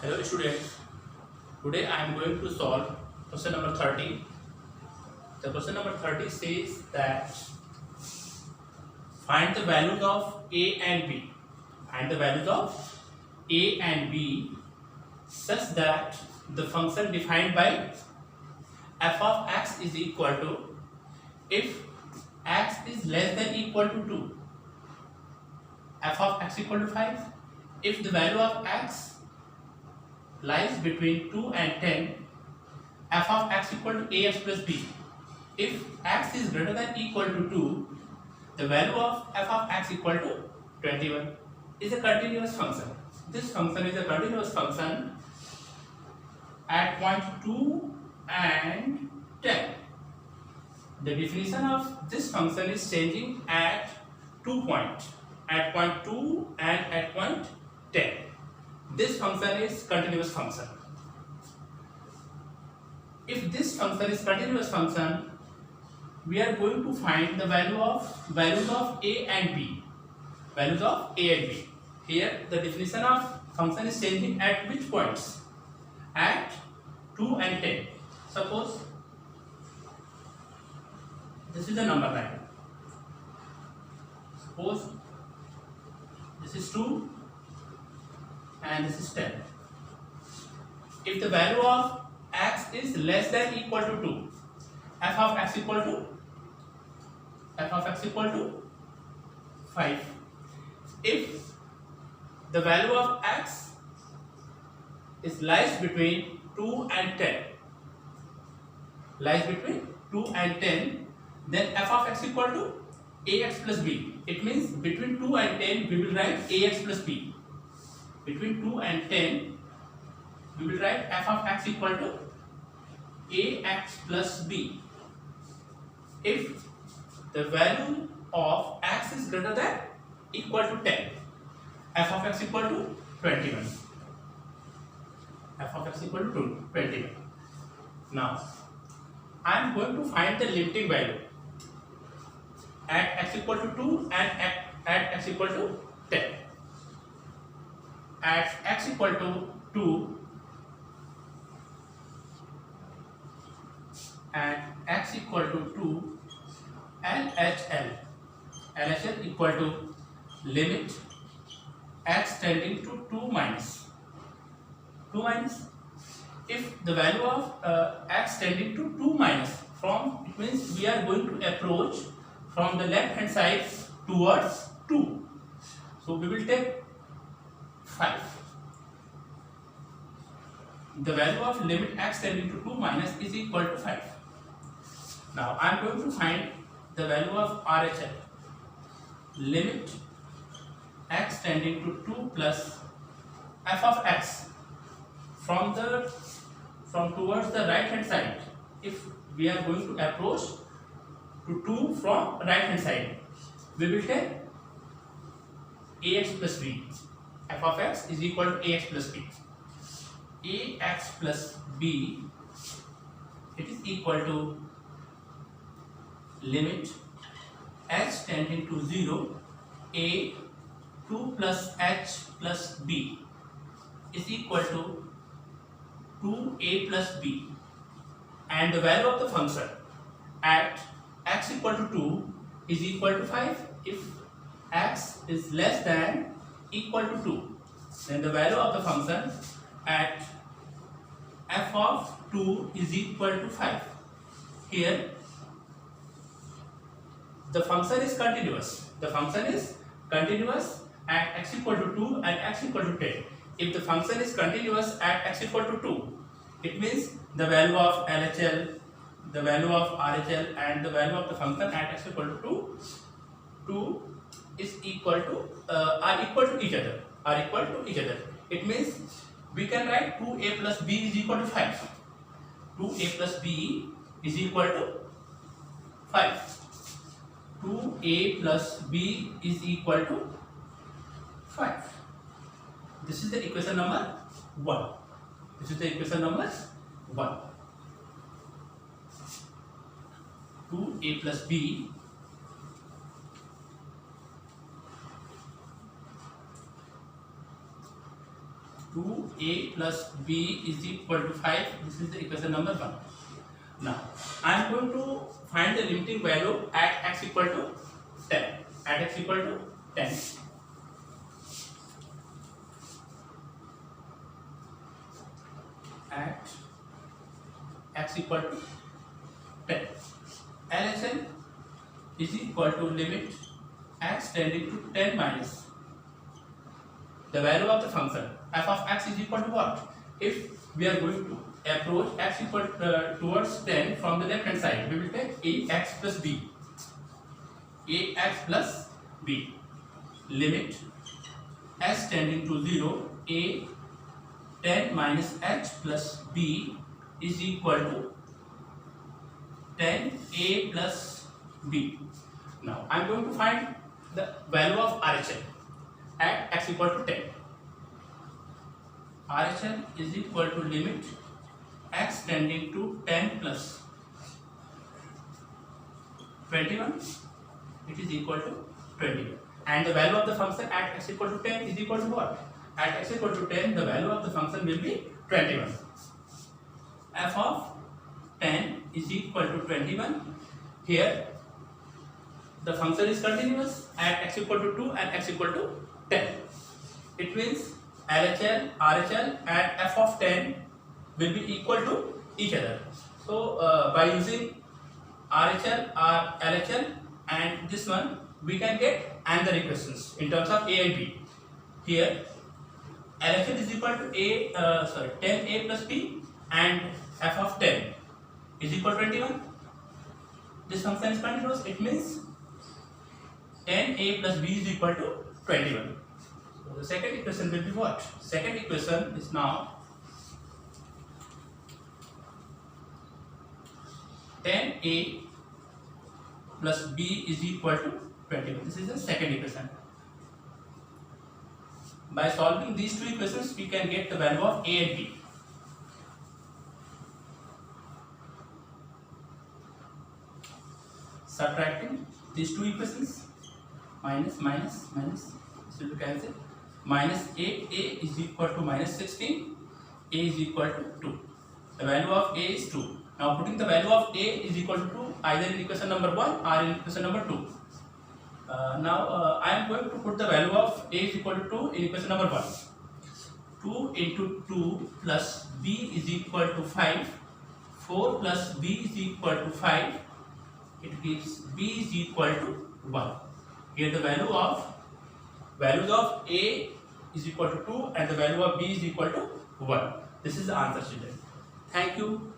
Hello students, today I am going to solve question number 30. The question number 30 says that find the values of a and b. Find the values of a and b such that the function defined by f of x is equal to if x is less than equal to 2, f of x equal to 5. If the value of x lies between 2 and 10, f of x equal to ax plus b. If x is greater than equal to 2, the value of f of x equal to 21 is a continuous function. This function is a continuous function at point 2 and 10. The definition of this function is changing at 2 points, at point 2 and at point 10. This function is continuous function. If this function is continuous function, we are going to find the values of a and b. Values of a and b. Here the definition of function is changing at which points? At 2 and 10. Suppose this is a number line. Suppose this is 2 and this is 10. If the value of x is less than equal to 2, f of x equal to 5. If the value of x is lies between 2 and 10, then f of x equal to ax plus b. It means between 2 and 10 we will write ax plus b. Between 2 and 10 we will write f of x equal to ax plus b. If the value of x is greater than equal to 10, f of x equal to 21. F of x equal to 21. Now I am going to find the limiting value at x equal to 2 and at x equal to 10. At x equal to 2 and x equal to 2, LHL equal to limit x tending to 2 minus. If the value of x tending to 2 minus, from it means we are going to approach from the left hand side towards 2. So we will take 5. The value of limit x tending to 2 minus is equal to 5. Now I am going to find the value of RHL. Limit x tending to 2 plus f of x from towards the right hand side. If we are going to approach to 2 from right hand side, we will take ax plus b. F of x is equal to ax plus b. Ax plus b, it is equal to limit h tending to 0, a 2 plus h plus b is equal to 2a plus b, and the value of the function at x equal to 2 is equal to 5. If x is less than equal to 2, then the value of the function at f of 2 is equal to 5. Here the function is continuous. The function is continuous at x equal to 2 and x equal to 10. If the function is continuous at x equal to 2, it means the value of LHL, the value of RHL and the value of the function at x equal to 2 is equal to are equal to each other. It means we can write 2a plus b is equal to 5. 2a plus b is equal to 5. 2a plus b is equal to 5. This is the equation number 1. 2a plus b 2a plus b is equal to 5. This is the equation number 1. Now I am going to find the limiting value at x equal to 10. At x equal to 10. At x equal to 10. LHS is equal to limit x tending to 10 minus the value of the function f of x is equal to what? If we are going to approach x equal towards 10 from the left hand side, we will take ax plus b. Ax plus b. Limit x tending to 0, a 10 minus h plus b is equal to 10a plus b. Now I am going to find the value of RHL at x equal to 10. RHL is equal to limit x tending to 10 plus 21. It is equal to 21. And the value of the function at x equal to 10 is equal to what? At x equal to 10, the value of the function will be 21. F of 10 is equal to 21. Here, the function is continuous at x equal to 2 and x equal to 10. It means LHL, RHL and f of 10 will be equal to each other. So, by using RHL, LHL and this one, we can get another equations in terms of a and b. Here, LHL is equal to 10a plus b and f of 10 is equal to 21. This function is continuous. It means 10a plus b is equal to 21. So the second equation will be what? Second equation is now 10a plus b is equal to 21. This is the second equation. By solving these two equations, we can get the value of a and b. Subtracting these two equations, minus, this will be cancelled. Minus 8a is equal to minus 16, a is equal to 2. The value of a is 2. Now putting the value of a is equal to 2 either in equation number 1 or in equation number 2. I am going to put the value of a is equal to 2 in equation number 1. 2 into 2 plus b is equal to 5. 4 plus b is equal to 5. It gives b is equal to 1. Here the values of a is equal to 2 and the value of b is equal to 1. This is the answer, student. Thank you.